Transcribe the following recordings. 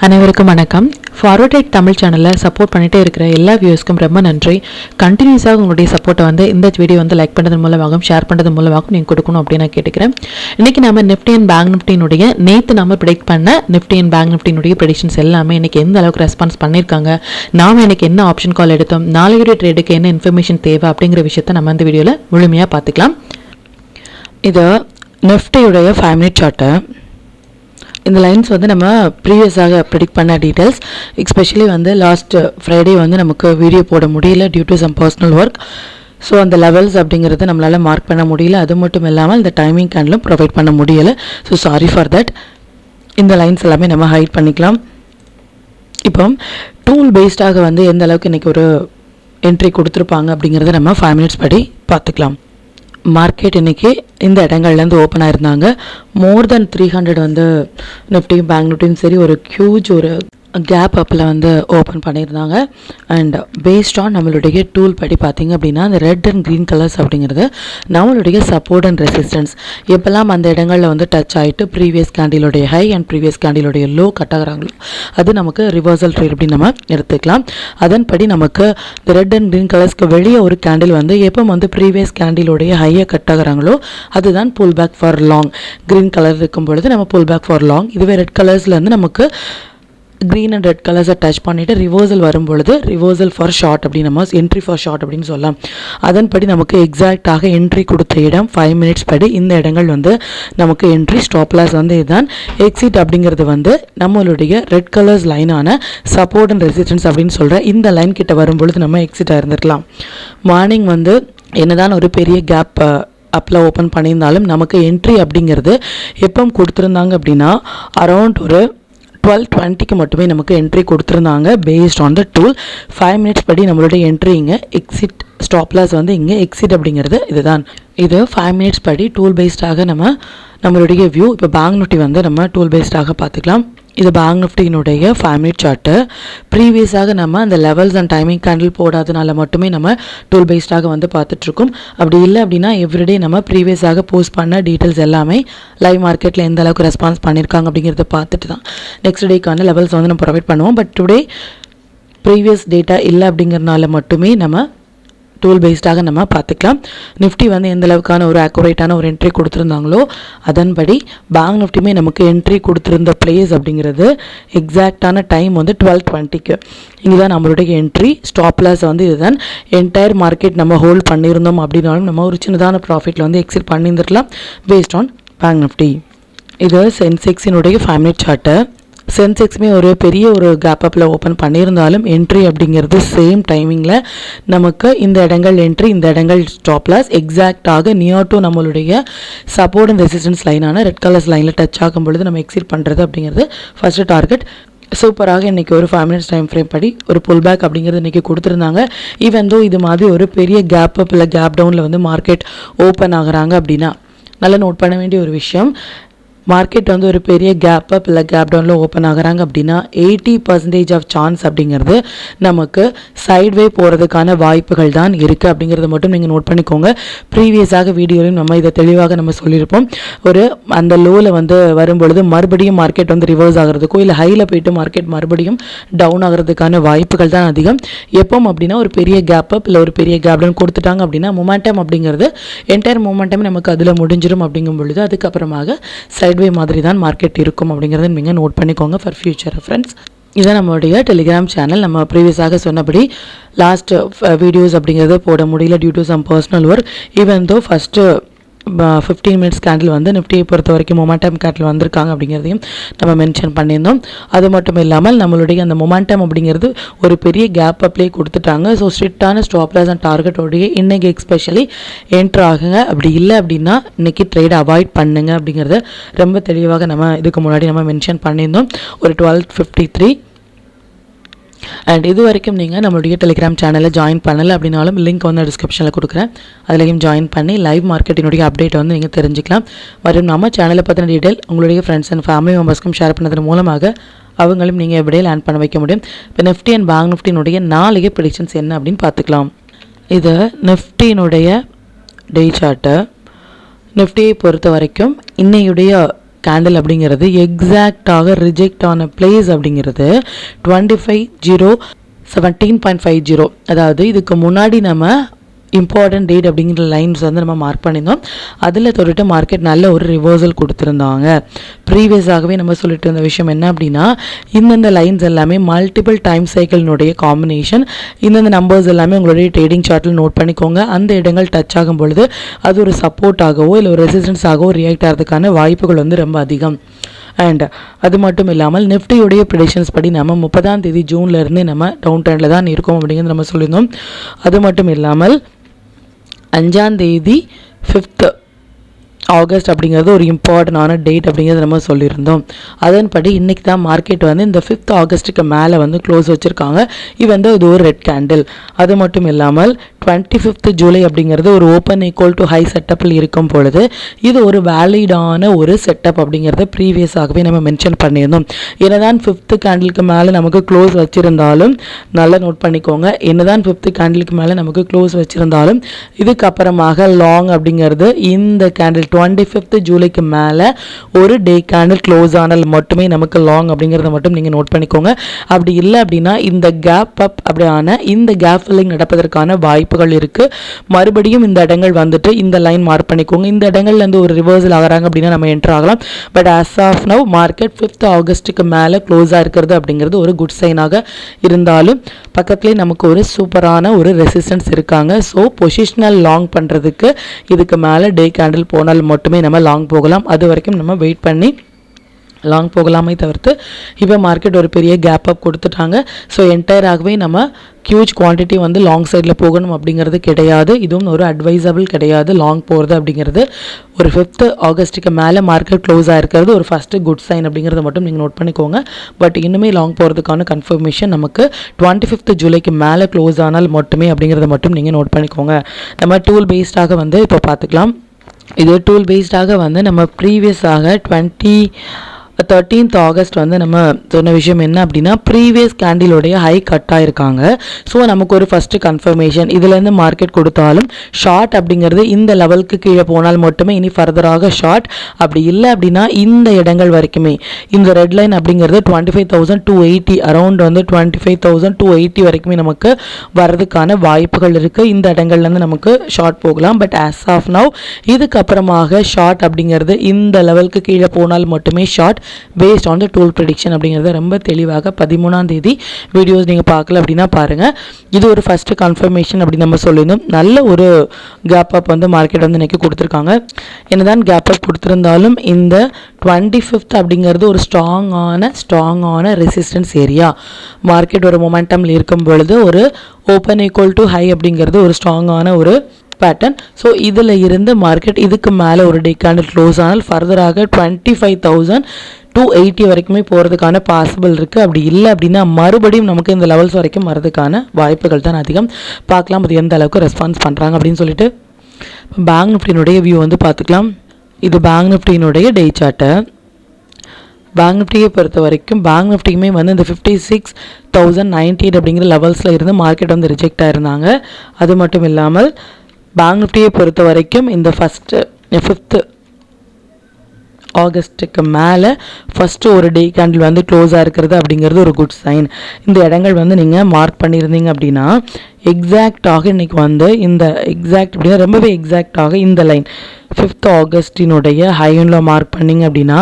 அனைவருக்கும் வணக்கம். Forward trade Tamil சேனலில் சப்போர்ட் பண்ணிகிட்டே இருக்கிற எல்லா வியூஸ்க்கும் ரொம்ப நன்றி. கண்டினியூஸாக உங்களுடைய சப்போர்ட்டை இந்த வீடியோ லைக் பண்ணுறது மூலமாகவும் ஷேர் பண்ணுறது மூலமாகவும் நீங்கள் கொடுக்கணும் அப்படின்னு நான் கேட்டுக்கிறேன். இன்றைக்கி நம்ம நிஃப்டி அண்ட் பேங்க் நிஃப்டினுடைய நேற்று நம்ம ப்ரிடிக்ட் பண்ண நிஃப்டி அண்ட் பேங்க் நிஃப்டினுடைய ப்ரெடிக்ஷன்ஸ் எல்லாமே இன்றைக்கி எந்த அளவுக்கு ரெஸ்பான்ஸ் பண்ணியிருக்காங்க, நாம் இன்றைக்கி என்ன ஆப்ஷன் கால் எடுத்தோம், நாளையுடைய ட்ரேடுக்கு என்ன இன்ஃபர்மேஷன் தேவை அப்படிங்கிற விஷயத்தை நம்ம இந்த வீடியோவில் முழுமையாக பார்த்துக்கலாம். இது நிஃப்டியுடைய 5 மினிட் சார்ட்டு. இந்த லைன்ஸ் நம்ம ப்ரீவியஸாக ப்ரிடிக்ட் பண்ண டீட்டெயில்ஸ், எஸ்பெஷலி லாஸ்ட் ஃப்ரைடே நமக்கு வீடியோ போட முடியல due to some personal work. So அந்த லெவல்ஸ் அப்படிங்கிறத நம்மளால் மார்க் பண்ண முடியல. அது மட்டும் இல்லாமல் இந்த டைமிங் கேண்டிலும் ப்ரொவைட் பண்ண முடியலை. So sorry for that. இந்த லைன்ஸ் எல்லாமே நம்ம ஹைட் பண்ணிக்கலாம். இப்போ டூல் பேஸ்டாக எந்த அளவுக்கு இன்றைக்கி ஒரு என்ட்ரி கொடுத்துருப்பாங்க அப்படிங்கிறத நம்ம 5 மினிட்ஸ் படி பார்த்துக்கலாம். மார்க்கெட் இன்றைக்கி இந்த இடங்கள்லேருந்து ஓப்பன் ஆயிருந்தாங்க. மோர் தென் 300 நிஃப்டி பேங்க் நிஃப்டியும் சரி ஒரு ஹியூஜ் ஒரு கேப் அப்பில் ஓப்பன் பண்ணியிருந்தாங்க. அண்ட் பேஸ்ட் ஆன் நம்மளுடைய டூல் படி பார்த்திங்க அப்படின்னா அந்த ரெட் அண்ட் க்ரீன் கலர்ஸ் அப்படிங்கிறது நம்மளுடைய சப்போர்ட் அண்ட் ரெசிஸ்டன்ஸ். எப்போல்லாம் அந்த இடங்களில் டச் ஆகிட்டு ப்ரீவியஸ் கேண்டிலுடைய ஹை அண்ட் ப்ரீவியஸ் கேண்டிலுடைய லோ கட்டாகிறாங்களோ அது நமக்கு ரிவர்சல் ட்ரேட் அப்படின்னு நம்ம எடுத்துக்கலாம். அதன்படி நமக்கு இந்த ரெட் அண்ட் க்ரீன் கலர்ஸ்க்கு வெளியே ஒரு கேண்டில் எப்போ ப்ரீவியஸ் கேண்டிலுடைய ஹையை கட்டாகிறாங்களோ அதுதான் pull back for long. Green colour இருக்கும் பொழுது நம்ம புல் பேக் ஃபார் லாங். இதுவே ரெட் கலர்ஸ்லேருந்து நமக்கு க்ரீன் அண்ட் ரெட் கலர்ஸை டச் பண்ணிவிட்டு ரிவர்சல் வரும்பொழுது ரிவர்சல் ஃபார் ஷார்ட் அப்படின்னு நம்ம என்ட்ரி ஃபார் ஷார்ட் அப்படின்னு சொல்லலாம். அதன்படி நமக்கு எக்ஸாக்டாக என்ட்ரி கொடுத்த இடம் 5 மினிட்ஸ் படி இந்த இடங்கள் நமக்கு என்ட்ரி ஸ்டாப் லாஸ் இதுதான். எக்ஸிட் அப்படிங்கிறது நம்மளுடைய ரெட் கலர்ஸ் லைனான சப்போர்ட் அண்ட் ரெசிஸ்டன்ஸ் அப்படின்னு சொல்கிற இந்த லைன் கிட்ட வரும்பொழுது நம்ம எக்ஸிட் ஆயிருந்துருக்கலாம். மார்னிங் என்னதான் ஒரு பெரிய கேப் அப்பில் ஓப்பன் பண்ணியிருந்தாலும் நமக்கு என்ட்ரி அப்படிங்கிறது எப்போ கொடுத்துருந்தாங்க அப்படின்னா அரௌண்ட் ஒரு 12:20 மட்டுமே நமக்கு என்ட்ரி கொடுத்துருந்தாங்க. Paste on the tool 5 minutes படி நம்மளுடைய என்ட்ரி இங்கே எக்ஸிட் ஸ்டாப் லாஸ் இங்கே எக்ஸிட் அப்படிங்கிறது இதுதான். இது 5 மினிட்ஸ் படி டூல் பேஸ்டாக நம்மளுடைய வியூ. இப்போ பேங்க் நிஃப்டி நம்ம டூல் பேஸ்டாக பார்த்துக்கலாம். இது பேங்க் நிஃப்டியினுடைய 5 மினிட் சார்ட்டு. ப்ரீவியஸாக நம்ம அந்த லெவல்ஸ் அண்ட் டைமிங் கேண்டில் போடாதனால மட்டுமே நம்ம டூல் பேஸ்டாக பார்த்துட்ருக்கோம். அப்படி இல்லை அப்படின்னா எவ்ரிடே நம்ம ப்ரீவியஸாக போஸ்ட் பண்ண டீட்டெயில்ஸ் எல்லாமே லைவ் மார்க்கெட்டில் எந்த அளவுக்கு ரெஸ்பான்ஸ் பண்ணியிருக்காங்க அப்படிங்கிறத பார்த்துட்டு தான் நெக்ஸ்ட் டேக்கான லெவல்ஸ் நம்ம ப்ரொவைட் பண்ணுவோம். பட் டுடே ப்ரீவியஸ் டேட்டா இல்லை அப்படிங்கிறனால மட்டுமே நம்ம டூல் பேஸ்டாக நம்ம பார்த்துக்கலாம். நிஃப்டி எந்த அளவுக்கான ஒரு அக்குரேட்டான ஒரு என்ட்ரி கொடுத்துருந்தாங்களோ அதன்படி பேங்க் நிஃப்டியுமே நமக்கு என்ட்ரி கொடுத்துருந்த பிளேஸ் அப்படிங்கிறது எக்ஸாக்டான டைம் 12:20க்கு. இங்கே தான் நம்மளுடைய என்ட்ரி ஸ்டாப் லாஸ் இதுதான். என்டையர் மார்க்கெட் நம்ம ஹோல்ட் பண்ணியிருந்தோம் அப்படின்னாலும் நம்ம ஒரு சின்னதான ப்ராஃபிட்டில் எக்ஸிட் பண்ணியிருந்துருக்கலாம் பேஸ்ட் ஆன் பேங்க் நிஃப்டி. இது சென்செக்ஸினுடைய 5 மினிட் சார்ட்டு. சென்செக்ஸுமே ஒரு பெரிய ஒரு கேப் அப்பில் ஓப்பன் பண்ணியிருந்தாலும் என்ட்ரி அப்படிங்கிறது சேம் டைமிங்கில் நமக்கு இந்த இடங்கள் என்ட்ரி இந்த இடங்கள் ஸ்டாப் லாஸ் எக்ஸாக்டாக நியர் டு நம்மளுடைய சப்போர்ட் அண்ட் ரெசிஸ்டன்ஸ் லைனான ரெட் கலர்ஸ் லைனில் டச் ஆகும் பொழுது நம்ம எக்ஸிட் பண்ணுறது அப்படிங்கிறது ஃபஸ்ட்டு டார்கெட். சூப்பராக இன்றைக்கி ஒரு 5 மினிட்ஸ் டைம் ஃப்ரேம் படி ஒரு புல் பேக் அப்படிங்கிறது இன்றைக்கி கொடுத்துருந்தாங்க. ஈவன் தோ இது மாதிரி ஒரு பெரிய கேப் அப் இல்லை கேப் டவுனில் மார்க்கெட் ஓப்பன் ஆகுறாங்க அப்படின்னா நல்லா நோட் பண்ண வேண்டிய ஒரு விஷயம், மார்க்கெட் ஒரு பெரிய கேப் அப் இல்லை கேப் டவுனில் ஓப்பன் ஆகுறாங்க அப்படின்னா 80% ஆஃப் சான்ஸ் அப்படிங்கிறது நமக்கு சைட்வே போகிறதுக்கான வாய்ப்புகள் தான் இருக்குது அப்படிங்கிறத மட்டும் நீங்கள் நோட் பண்ணிக்கோங்க. ப்ரீவியஸாக வீடியோலையும் நம்ம இதை தெளிவாக நம்ம சொல்லியிருப்போம். ஒரு அந்த லோவில் வரும்பொழுது மறுபடியும் மார்க்கெட் ரிவர்ஸ் ஆகிறதுக்கோ இல்லை ஹையில் போயிட்டு மார்க்கெட் மறுபடியும் டவுன் ஆகிறதுக்கான வாய்ப்புகள் தான் அதிகம். எப்போ அப்படின்னா ஒரு பெரிய கேப் அப் இல்லை ஒரு பெரிய கேப் டவுன் கொடுத்துட்டாங்க அப்படின்னா மொமெண்டம் அப்படிங்கிறது என்டையர் மொமெண்டம் நமக்கு அதில் முடிஞ்சிடும். அப்படிங்கும் பொழுது அதுக்கப்புறமாக சைட்வே மாதிரி தான் மார்க்கெட் இருக்கும் அப்படிங்கிறத நீங்கள் நோட் பண்ணிக்கோங்க ஃபார் ஃபியூச்சர் ரெஃபரன்ஸ். இதான் நம்மளுடைய டெலிகிராம் சேனல். நம்ம ப்ரீவியஸாக சொன்னபடி லாஸ்ட் வீடியோஸ் அப்படிங்கிறது போட முடியல due to some personal work. Even though first 15 minutes candle நிஃப்டியை பொறுத்த வரைக்கும் மொமெண்டம் கேண்டில் வந்திருக்காங்க அப்படிங்கிறதையும் நம்ம மென்ஷன் பண்ணியிருந்தோம். அது மட்டும் இல்லாமல் நம்மளுடைய அந்த மொமெண்டம் அப்படிங்கிறது ஒரு பெரிய கேப் அப்லேயே கொடுத்துட்டாங்க. ஸோ ஸ்ட்ரிக்டான ஸ்டாப் லாஸ் அண்ட் டார்கெட்டோடைய இன்றைக்கி எக்ஸ்பெஷலி என்ட்ரு ஆகுங்க. அப்படி இல்லை அப்படின்னா இன்றைக்கி ட்ரேட் அவாய்ட் பண்ணுங்க அப்படிங்கிறத ரொம்ப தெளிவாக நம்ம இதுக்கு முன்னாடி நம்ம மென்ஷன் பண்ணியிருந்தோம். ஒரு 12:53 அண்ட் இது வரைக்கும் நீங்கள் நம்மளுடைய டெலிகிராம் சேனலில் ஜாயின் பண்ணலை அப்படின்னாலும் லிங்க் டிஸ்கிரிப்ஷனில் கொடுக்குறேன். அதுலேயும் ஜாயின் பண்ணி லைவ் மார்க்கெட்டினுடைய அப்டேட் நீங்கள் தெரிஞ்சுக்கலாம். மற்றும் நம்ம சேனலை பற்றின டீட்டெயில் உங்களுடைய ஃப்ரெண்ட்ஸ் அண்ட் ஃபேமிலி மெம்பர்ஸ்க்கும் ஷேர் பண்ணதன் மூலமாக அவங்களும் நீங்கள் எப்படியே லேர்ன் பண்ண வைக்க முடியும். இப்போ நிஃப்டி அண்ட் பேங்க் நிஃப்டினுடைய நாளைய ப்ரெடிக்ஷன்ஸ் என்ன அப்படின்னு பார்த்துக்கலாம். இது நிஃப்டியினுடைய டே சார்ட்டு. நிஃப்டியை பொறுத்த வரைக்கும் இன்னையுடைய கேண்டில் அப்படிங்கிறது எக்ஸாக்டாக ரிஜெக்ட் ஆன பிளேஸ் அப்படிங்கிறது 25/0/17.50. அதாவது இதுக்கு முன்னாடி நம்ம இம்பார்ட்டன்ட் டேட் அப்படிங்கிற லைன்ஸ் வந்து நம்ம மார்க் பண்ணியிருந்தோம். அதில் தொட்டுட்டு மார்க்கெட் நல்ல ஒரு ரிவர்சல் கொடுத்துருந்தாங்க. ப்ரீவியஸாகவே நம்ம சொல்லிட்டு இருந்த விஷயம் என்ன அப்படின்னா, இந்தந்த லைன்ஸ் எல்லாமே மல்டிபிள் டைம் சைக்கிளினுடைய காம்பினேஷன். இந்தந்த நம்பர்ஸ் எல்லாமே உங்களுடைய ட்ரேடிங் சார்ட்டில் நோட் பண்ணிக்கோங்க. அந்த இடங்கள் டச் ஆகும் பொழுது அது ஒரு சப்போர்ட்டாகவோ இல்லை ஒரு ரெசிஸ்டன்ஸாகவோ ரியாக்ட் ஆகிறதுக்கான வாய்ப்புகள் வந்து ரொம்ப அதிகம். அண்ட் அது மட்டும் இல்லாமல் நிஃப்டியுடைய ப்ரெடிக்ஷன்ஸ் படி நம்ம 30ஆம் தேதி ஜூன்லேருந்து நம்ம டவுன் ட்ரெண்டில் தான் இருக்கோம் அப்படிங்கிறது நம்ம சொல்லியிருந்தோம். அது மட்டும் இல்லாமல் 5ஆம் தேதி 5th ஆகஸ்ட் அப்படிங்கிறது ஒரு இம்பார்ட்டண்டான டேட் அப்படிங்கிறது நம்ம சொல்லியிருந்தோம். அதன்படி இன்றைக்கி தான் மார்க்கெட் வந்து இந்த 5th ஆகஸ்ட்டுக்கு மேலே வந்து க்ளோஸ் வச்சுருக்காங்க. இது வந்து இது ஒரு ரெட் கேண்டில். அது மட்டும் இல்லாமல் 25th ஜூலை அப்படிங்கிறது ஒரு ஓப்பன் ஈக்குவல் டு ஹை செட்டப்பில் இருக்கும் பொழுது இது ஒரு வேலிடான ஒரு செட்டப் அப்படிங்கிறத ப்ரீவியஸாகவே நம்ம மென்ஷன் பண்ணியிருந்தோம். என்னதான் 5th கேண்டிலுக்கு மேலே நமக்கு க்ளோஸ் வச்சுருந்தாலும் நல்லா நோட் பண்ணிக்கோங்க, என்னதான் 5th கேண்டிலுக்கு மேலே நமக்கு க்ளோஸ் வச்சுருந்தாலும் இதுக்கப்புறமாக லாங் அப்படிங்கிறது இந்த கேண்டில் 25th ஜூலைக்கு மேலே ஒரு டே கேண்டில் க்ளோஸ் ஆனால் மட்டுமே நமக்கு லாங் அப்படிங்கிறத மட்டும் நீங்கள் நோட் பண்ணிக்கோங்க. அப்படி இல்லை அப்படின்னா இந்த கேப் அப் அப்படியான இந்த கேப் ஃபில்லிங் நடப்பதற்கான வாய்ப்புகள் இருக்குது. மறுபடியும் இந்த இடங்கள் வந்துட்டு இந்த லைன் மார்க் பண்ணிக்கோங்க. இந்த இடங்கள்லேருந்து ஒரு ரிவர்சல் ஆகிறாங்க அப்படின்னா நம்ம என்டர் ஆகலாம். But as of now market 5th ஆகஸ்ட்டுக்கு மேலே க்ளோஸாக இருக்கிறது அப்படிங்கிறது ஒரு குட் சைனாக இருந்தாலும் பக்கத்துலேயே நமக்கு ஒரு சூப்பரான ஒரு ரெசிஸ்டன்ஸ் இருக்காங்க. ஸோ பொசிஷனல் லாங் பண்ணுறதுக்கு இதுக்கு மேலே டே கேண்டில் போனால் மட்டுமே நம்ம லாங் போகலாம். அது வரைக்கும் நம்ம வெயிட் பண்ணி லாங் போகலாமே தவிர்த்து இப்போ மார்க்கெட் ஒரு பெரிய கேப் அப் கொடுத்துட்டாங்க. ஸோ என்டையராகவே நம்ம ஹியூஜ் குவான்டிட்டி வந்து லாங் சைடில் போகணும் அப்படிங்கிறது கிடையாது. இதுவும் ஒரு அட்வைசபிள் கிடையாது. லாங் போகிறது அப்படிங்கிறது ஒரு 5th ஆகஸ்ட்டுக்கு மேலே மார்க்கெட் க்ளோஸ் ஆகிருக்கிறது ஒரு ஃபஸ்ட்டு குட் சைன் அப்படிங்கிறத மட்டும் நீங்கள் நோட் பண்ணிக்கோங்க. பட் இன்னுமே லாங் போகிறதுக்கான கன்ஃபர்மேஷன் நமக்கு 25th ஜூலைக்கு மேலே க்ளோஸ் ஆனால் மட்டுமே அப்படிங்கிறத மட்டும் நீங்கள் நோட் பண்ணிக்கோங்க. நம்ம டூல் பேஸ்டாக வந்து இப்போ பார்த்துக்கலாம். இது டூல் பேஸ்டாக வந்து நம்ம ப்ரீவியஸாக 13th ஆகஸ்ட் வந்து நம்ம சொன்ன விஷயம் என்ன அப்படின்னா, ப்ரீவியஸ் கேண்டிலோடைய ஹை கட் ஆகிருக்காங்க. ஸோ நமக்கு ஒரு ஃபஸ்ட்டு கன்ஃபர்மேஷன் இதுலேருந்து மார்க்கெட் கொடுத்தாலும் ஷார்ட் அப்படிங்கிறது இந்த லெவலுக்கு கீழே போனால் மட்டுமே இனி ஃபர்தராக ஷார்ட். அப்படி இல்லை அப்படின்னா இந்த இடங்கள் வரைக்குமே இந்த ரெட் லைன் அப்படிங்கிறது 25,280 அரௌண்ட் வந்து 25,280 வரைக்குமே நமக்கு வர்றதுக்கான வாய்ப்புகள் இருக்குது. இந்த இடங்கள்லேருந்து நமக்கு ஷார்ட் போகலாம். பட் ஆஸ் ஆஃப் நவ் இதுக்கப்புறமாக ஷார்ட் அப்படிங்கிறது இந்த லெவலுக்கு கீழே போனால் மட்டுமே short based on the tool prediction அப்படிங்கிறத ரொம்ப தெளிவாக 13ஆம் தேதி வீடியோஸ் நீங்கள் பார்க்கல அப்படின்னா பாருங்கள். இது ஒரு ஃபஸ்ட்டு கன்ஃபர்மேஷன் அப்படின்னு நம்ம சொல்லியிருந்தோம். நல்ல ஒரு கேப் அப் வந்து மார்க்கெட் வந்து இன்றைக்கி கொடுத்துருக்காங்க. என்னதான் கேப் அப் கொடுத்துருந்தாலும் இந்த 25th அப்படிங்கிறது ஒரு ஸ்ட்ராங்கான ரெசிஸ்டன்ஸ் ஏரியா. மார்க்கெட் ஒரு மொமெண்டமில் இருக்கும் பொழுது ஒரு ஓப்பன் ஈக்குவல் டு ஹை அப்படிங்கிறது ஒரு ஸ்ட்ராங்கான ஒரு பேட்டர்ன். ஸோ இதில் இருந்து மார்க்கெட் இதுக்கு மேலே ஒரு டே கேண்டில் க்ளோஸ் ஆனால் ஃபர்தராக 25,280 வரைக்குமே போகிறதுக்கான பாசிபிள் இருக்குது. அப்படி இல்லை அப்படின்னா மறுபடியும் நமக்கு இந்த லெவல்ஸ் வரைக்கும் வரதுக்கான வாய்ப்புகள் தான் அதிகம். பார்க்கலாம் அது எந்த அளவுக்கு ரெஸ்பான்ஸ் பண்ணுறாங்க அப்படின்னு சொல்லிட்டு. பேங்க் நிஃப்டியினுடைய வியூ வந்து பார்த்துக்கலாம். இது பேங்க் நிஃப்டியினுடைய டே சார்ட்டு. பேங்க் நிஃப்டியை பொறுத்த வரைக்கும் பேங்க் நிஃப்டியுமே வந்து இந்த 56,098 அப்படிங்கிற லெவல்ஸில் இருந்து மார்க்கெட் வந்து ரிஜெக்ட் ஆகிருந்தாங்க. அது மட்டும் இல்லாமல் பேங்க் நிஃப்டியை பொறுத்த வரைக்கும் இந்த 5th ஆகஸ்ட்டுக்கு மேலே ஃபஸ்ட்டு ஒரு டே கேண்டில் வந்து க்ளோஸாக இருக்கிறது அப்படிங்கிறது ஒரு குட் சைன். இந்த இடங்கள் வந்து நீங்கள் மார்க் பண்ணியிருந்தீங்க அப்படின்னா எக்ஸாக்டாக இன்றைக்கி வந்து இந்த எக்ஸாக்ட் அப்படின்னா ரொம்பவே எக்ஸாக்டாக இந்த லைன் 5th ஆகஸ்டினுடைய ஹையன்ல மார்க் பண்ணிங்க அப்படின்னா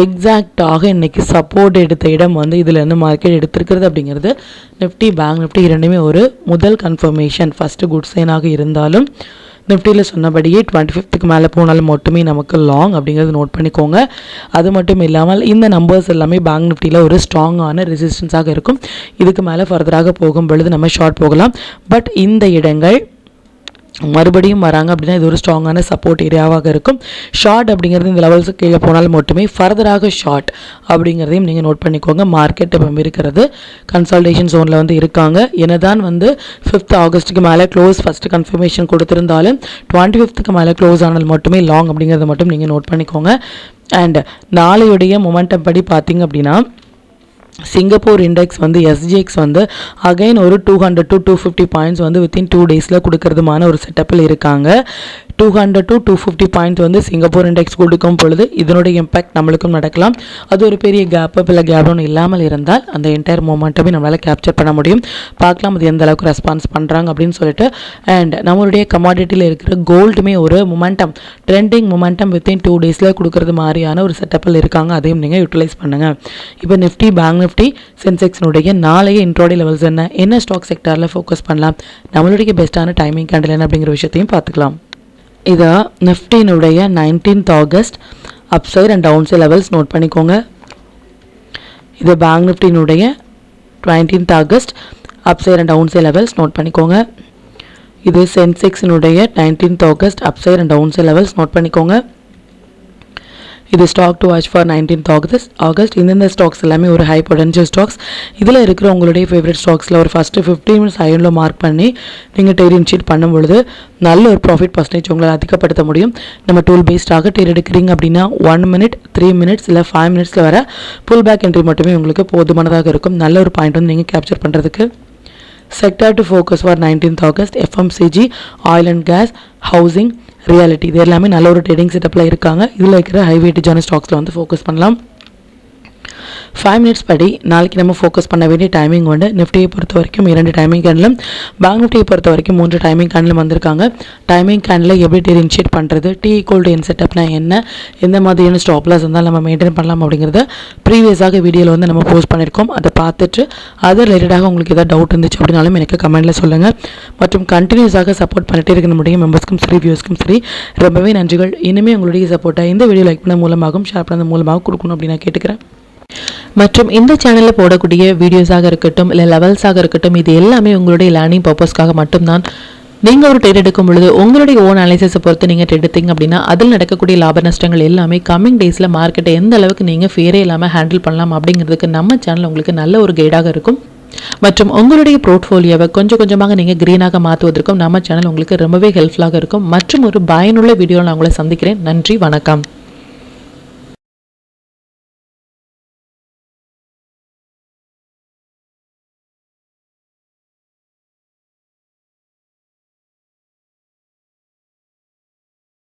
எக்ஸாக்டாக இன்றைக்கி சப்போர்ட் எடுத்த இடம் வந்து இதிலேருந்து மார்க்கெட் எடுத்திருக்கிறது அப்படிங்கிறது நிஃப்டி பேங்க் நிஃப்டி இரண்டுமே ஒரு முதல் கன்ஃபர்மேஷன் ஃபஸ்ட்டு குட் சைனாக இருந்தாலும் நிஃப்டியில் சொன்னபடியே 25th மேலே போனாலும் மட்டுமே நமக்கு லாங் அப்படிங்கிறது நோட் பண்ணிக்கோங்க. அது மட்டும் இல்லாமல் இந்த நம்பர்ஸ் எல்லாமே பேங்க் நிஃப்டியில் ஒரு ஸ்ட்ராங்கான ரெசிஸ்டன்ஸாக இருக்கும். இதுக்கு மேலே ஃபர்தராக போகும் பொழுது நம்ம ஷார்ட் போகலாம். பட் இந்த இடங்கள் மறுபடியும் வராங்க அப்படின்னா இது ஒரு ஸ்ட்ராங்கான சப்போர்ட் ஏரியாவாக இருக்கும். ஷார்ட் அப்படிங்கிறது இந்த லெவல்ஸுக்கு கீழே போனாலும் மட்டுமே ஃபர்தராக ஷார்ட் அப்படிங்கிறதையும் நீங்கள் நோட் பண்ணிக்கோங்க. மார்க்கெட் இப்போ இருக்கிறது கன்சல்டேஷன் ஜோனில் வந்து இருக்காங்க. என்னதான் வந்து 5th ஆகஸ்ட்டுக்கு மேலே க்ளோஸ் ஃபஸ்ட்டு கன்ஃபர்மேஷன் கொடுத்துருந்தாலும் 25th மேலே க்ளோஸ் ஆனால் மட்டுமே லாங் அப்படிங்கிறத மட்டும் நீங்கள் நோட் பண்ணிக்கோங்க. அண்ட் நாளையுடைய மொமெண்டம் படி பார்த்தீங்க அப்படின்னா சிங்கப்பூர் இண்டெக்ஸ் வந்து SGX வந்து அகைன் ஒரு 200 to 250 பாயிண்ட்ஸ் வந்து வித்தின் 2 டேஸில் கொடுக்கறதுமான ஒரு செட்டப்பில் இருக்காங்க. 200 to 250 பாயிண்ட் வந்து சிங்கப்பூர் இண்டெக்ஸ் கொடுக்கும் பொழுது இதனுடைய இம்பாக்ட் நம்மளுக்கும் நடக்கலாம். அது ஒரு பெரிய கேப்பு இல்லை கேப்டவுன் இல்லாமல் இருந்தால் அந்த என்டையர் மூமெண்ட்டமே நம்மளால் கேப்சர் பண்ண முடியும். பார்க்கலாம் அது எந்த அளவுக்கு ரெஸ்பான்ஸ் பண்ணுறாங்க அப்படின்னு சொல்லிட்டு. அண்ட் நம்மளுடைய கமாடிட்டியில் இருக்கிற கோல்டுமே ஒரு மொமெண்டம் ட்ரெண்டிங் மொமெண்டம் வித்தின் 2 டேஸில் கொடுக்குறது மாதிரியான ஒரு செட்டப்பில் இருக்காங்க. அதையும் நீங்கள் யூட்டிலைஸ் பண்ணுங்கள். இப்போ நிஃப்டி பேங்க் நிஃப்டி சென்செக்ஸினுடைய நாளைய இன்ட்ரோடே லெவல்ஸ் என்ன ஸ்டாக் செக்டாரில் ஃபோக்கஸ் பண்ணலாம், நம்மளுடைய பெஸ்ட்டான டைமிங் கேண்டில் என்ன அப்படிங்கிற விஷயத்தையும் பார்த்துக்கலாம். இதை நிஃப்டினுடைய 19th August upside and downside levels note பண்ணிக்கோங்க. இது பேங்க் நிஃப்டினுடைய 19th August upside and downside levels note பண்ணிக்கோங்க. இது சென்செக்ஸினுடைய 19th August upside and downside levels note பண்ணிக்கோங்க. இது stock to watch for 19th August. இந்த ஸ்டாக்ஸ் எல்லாமே ஒரு ஹை பொட்டன்ஷியல் ஸ்டாக்ஸ். இதில் இருக்கிற உங்களுடைய ஃபேவரட் ஸ்டாக்ஸில் ஒரு ஃபஸ்ட்டு 15 மினிட்ஸ் ஐயனில் மார்க் பண்ணி நீங்கள் ட்ரேட் இனிஷியேட் பண்ணும் பொழுது நல்ல ஒரு ப்ராஃபிட் பர்சன்டேஜ் உங்களால் அதிகப்படுத்த முடியும். நம்ம டூல் பேஸ்டாக ட்ரேட் எடுக்கிறீங்க அப்படின்னா 1 minute 3 minutes இல்லை 5 minutesல வர புல் பேக் என்ட்ரி மட்டுமே உங்களுக்கு போதுமானதாக இருக்கும். நல்ல ஒரு பாயிண்ட் வந்து நீங்கள் கேப்சர் பண்ணுறதுக்கு. Sector to focus for 19th August FMCG, oil and gas, housing, reality இது எல்லாமே நல்ல ஒரு ட்ரேடிங் செட்டப்பில் இருக்காங்க. இதில் இருக்கிற ஹை வெயிட்டேஜான ஸ்டாக்ஸில் வந்து ஃபோக்கஸ் பண்ணலாம். 5 minutes படி நாளைக்கு நம்ம ஃபோக்கஸ் பண்ண வேண்டிய டைமிங் வந்து நிஃப்டியை பொறுத்த வரைக்கும் 2 டைமிங் கேண்டிலும் பேங்க் நிஃப்டியை பொறுத்த வரைக்கும் 3 டைமிங் கேண்டிலும் வந்திருக்காங்க. டைமிங் கேண்டில் எப்படி ட்ரேட் இனிஷியேட் பண்ணுறது, T=N செட்டப்னா என்ன, எந்த மாதிரியான ஸ்டாப் லாஸ் இருந்தால் நம்ம மெயின்டைன் பண்ணலாம் அப்படிங்கிறத ப்ரீவியஸாக வீடியோவில் வந்து நம்ம போஸ்ட் பண்ணியிருக்கோம். அதை பார்த்துட்டு அது ரிலேட்டடாக உங்களுக்கு ஏதாவது டவுட் இருந்துச்சு அப்படின்னாலும் எனக்கு கமெண்ட்டில் சொல்லுங்கள். மற்றும் கண்டினியூஸாக சப்போர்ட் பண்ணிட்டே இருக்க நம்முடைய மெம்பர்ஸ்க்கும் சரி வியூஸ்க்கும் சரி ரொம்பவே நன்றிகள். இனிமேல் உங்களுடைய சப்போர்ட்டை இந்த வீடியோ லைக் பண்ண மூலமாகவும் ஷேர் பண்ணது மூலமாக கொடுக்கணும் அப்படின்னு நான் கேட்டுக்கிறேன். மற்றும் இந்த சேனலில் போடக்கூடிய வீடியோஸாக இருக்கட்டும் இல்லை லெவல்ஸாக இருக்கட்டும் இது எல்லாமே உங்களுடைய லேர்னிங் பர்பஸ்க்காக மட்டும்தான். நீங்கள் ஒரு ட்ரேட் எடுக்கும் பொழுது உங்களுடைய ஓன் அனாலிசிஸை பொறுத்து நீங்கள் ட்ரேட் எடுத்தீங்க அப்படின்னா அதில் நடக்கக்கூடிய லாப நஷ்டங்கள் எல்லாமே கம்மிங் டேஸில் மார்க்கெட்டை எந்த அளவுக்கு நீங்கள் ஃபேரே இல்லாமல் ஹேண்டில் பண்ணலாம் அப்படிங்கிறதுக்கு நம்ம சேனல் உங்களுக்கு நல்ல ஒரு கைடாக இருக்கும். மற்றும் உங்களுடைய போர்ட்ஃபோலியோவை கொஞ்சம் கொஞ்சமாக நீங்கள் க்ரீனாக மாற்றுவதற்கும் நம்ம சேனல் உங்களுக்கு ரொம்பவே ஹெல்ப்ஃபுல்லாக இருக்கும். மற்றும் ஒரு பயனுள்ள வீடியோவில் நான் உங்களை சந்திக்கிறேன். நன்றி, வணக்கம்.